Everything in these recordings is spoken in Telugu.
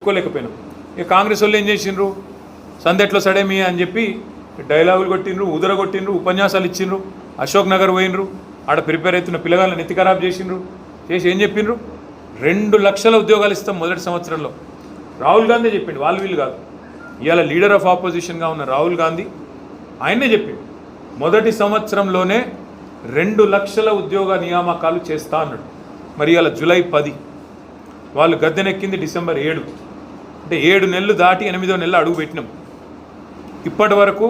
కోలేకపోయినాం. ఇక కాంగ్రెస్ వాళ్ళు ఏం చేసిండ్రు, సందెట్లో సడేమి అని చెప్పి డైలాగులు కొట్టిండ్రు, ఉదర కొట్టిండ్రు, ఉపన్యాసాలు ఇచ్చిండ్రు, అశోక్ నగర్ పోయినరు, ఆడ ప్రిపేర్ అవుతున్న పిల్లగాళ్ళని నెత్తి ఖరాబ్ చేసిండ్రు. చేసి ఏం చెప్పిండ్రు, 2 లక్షల ఉద్యోగాలు ఇస్తాం మొదటి సంవత్సరంలో. రాహుల్ గాంధీ చెప్పిండు, వాళ్ళు వీళ్ళు కాదు. ఇవాళ లీడర్ ఆఫ్ ఆపోజిషన్గా ఉన్న రాహుల్ గాంధీ ఆయనే చెప్పిండు, మొదటి సంవత్సరంలోనే 2 లక్షల ఉద్యోగ నియామకాలు చేస్తా అన్నాడు. మరి ఇవాళ జూలై 10, వాళ్ళు గద్దెనెక్కింది డిసెంబర్ 7. అంటే 7 నెలలు దాటి 8వ నెల అడుగు పెట్టినాం. ఇప్పటి వరకు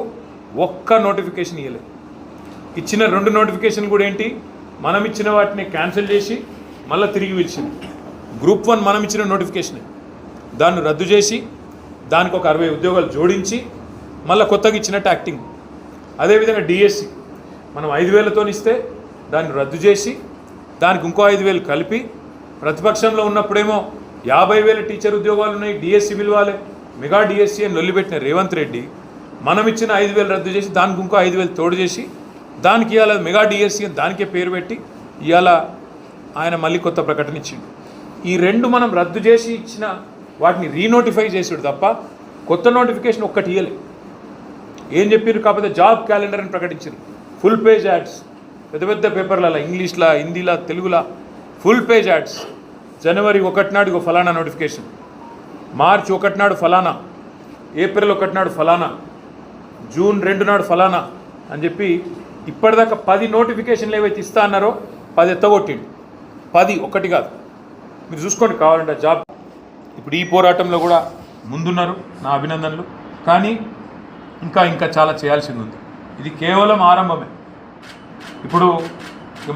ఒక్క నోటిఫికేషన్ ఇవ్వలేదు. ఇచ్చిన 2 నోటిఫికేషన్ కూడా ఏంటి, మనం ఇచ్చిన వాటిని క్యాన్సిల్ చేసి మళ్ళీ తిరిగి పిలిచింది. గ్రూప్ 1 మనం ఇచ్చిన నోటిఫికేషన్, దాన్ని రద్దు చేసి దానికి ఒక 60 ఉద్యోగాలు జోడించి మళ్ళీ కొత్తగా ఇచ్చినట్టు యాక్టింగ్. అదేవిధంగా డిఎస్సి మనం 5,000తో ఇస్తే దాన్ని రద్దు చేసి దానికి ఇంకో 5,000 కలిపి, ప్రతిపక్షంలో ఉన్నప్పుడేమో 50,000 టీచర్ ఉద్యోగాలు ఉన్నాయి, డిఎస్సి పిలవాలి, మెగా డిఎస్సి అని లొల్లిపెట్టిన రేవంత్ రెడ్డి మనం ఇచ్చిన 5,000 రద్దు చేసి దానికి ఇంకో 5,000 తోడు చేసి దానికి ఇవాళ మెగా డిఎస్సి అని దానికే పేరు పెట్టి ఇవాళ ఆయన మళ్ళీ కొత్త ప్రకటన ఇచ్చిండు. ఈ 2 మనం రద్దు చేసి ఇచ్చిన వాటిని రీనోటిఫై చేసాడు తప్ప కొత్త నోటిఫికేషన్ ఒక్కటి ఇవ్వలే. ఏం చెప్పారు, కాకపోతే జాబ్ క్యాలెండర్ అని ప్రకటించారు. ఫుల్ పేజ్ యాడ్స్, పెద్ద పెద్ద పేపర్లలో, ఇంగ్లీష్లో, హిందీలో, తెలుగులో ఫుల్ పేజ్ యాడ్స్. జనవరి 1 నాడు ఫలానా నోటిఫికేషన్, మార్చి 1 నాడు ఫలానా, ఏప్రిల్ 1 నాడు ఫలానా, జూన్ 2 నాడు ఫలానా అని చెప్పి ఇప్పటిదాకా 10 నోటిఫికేషన్లు ఏవైతే ఇస్తా అన్నారో 10 ఎత్తగొట్టిండు. 10 ఒకటి కాదు, మీరు చూసుకోండి కావాలంటే జాబ్. ఇప్పుడు ఈ పోరాటంలో కూడా ముందున్నారు, నా అభినందనలు. కానీ ఇంకా చాలా చేయాల్సింది ఉంది. ఇది కేవలం ఆరంభమే. ఇప్పుడు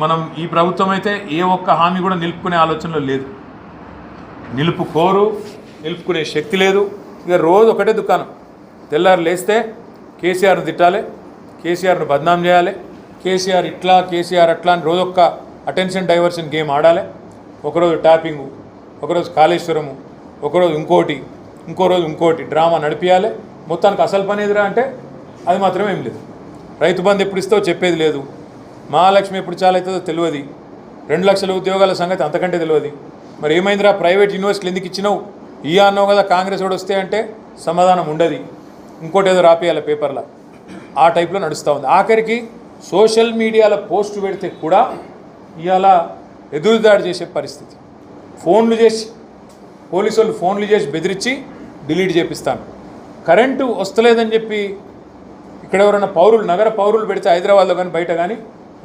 మనం ఈ ప్రభుత్వం అయితే ఏ ఒక్క హామీ కూడా నిలుపుకునే ఆలోచనలో లేదు, నిలుపుకునే శక్తి లేదు. ఇక రోజు ఒకటే దుకాణం, తెల్లారు లేస్తే కేసీఆర్ను తిట్టాలి, కేసీఆర్ను బద్నాం చేయాలి, కేసీఆర్ ఇట్లా, కేసీఆర్ అట్లా అని రోజొక్క అటెన్షన్ డైవర్షన్ గేమ్ ఆడాలి. ఒకరోజు ట్యాపింగు, ఒకరోజు కాళేశ్వరము, ఒకరోజు ఇంకో రోజు ఇంకోటి డ్రామా నడిపించాలి. మొత్తానికి అసలు పని ఎదురా అంటే అది మాత్రం ఏం లేదు. రైతు బంధు ఎప్పుడు ఇస్తావో చెప్పేది లేదు, మహాలక్ష్మి ఎప్పుడు చాలా అవుతుందో తెలియదు, 2 లక్షల ఉద్యోగాల సంగతి అంతకంటే తెలియదు. మరి ఏమైందిరా, ప్రైవేట్ యూనివర్సిటీలు ఎందుకు ఇచ్చినావు, అన్నావు కదా కాంగ్రెస్ వాడు వస్తే అంటే సమాధానం ఉండదు, ఇంకోటి ఏదో రాపియాలి పేపర్లో, ఆ టైప్లో నడుస్తూ ఉంది. ఆఖరికి సోషల్ మీడియాలో పోస్ట్ పెడితే కూడా ఇవాళ ఎదురుదాడి చేసే పరిస్థితి. పోలీసు వాళ్ళు ఫోన్లు చేసి బెదిరించి డిలీట్ చేపిస్తాను. కరెంటు వస్తలేదని చెప్పి ఇక్కడ ఎవరైనా నగర పౌరులు పెడితే హైదరాబాద్లో కానీ బయట కానీ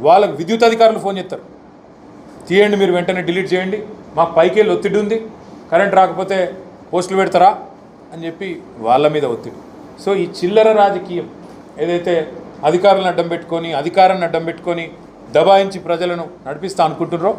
వాళ్ళకు విద్యుత్ అధికారులు ఫోన్ చేస్తారు, తీయండి మీరు వెంటనే డిలీట్ చేయండి, మాకు పైకి వెళ్ళి ఒత్తిడి ఉంది, కరెంట్ రాకపోతే పోస్టులు పెడతారా అని చెప్పి వాళ్ళ మీద ఒత్తిడి. సో ఈ చిల్లర రాజకీయం ఏదైతే అధికారాన్ని అడ్డం పెట్టుకొని దబాయించి ప్రజలను నడిపిస్తా అనుకుంటున్నారో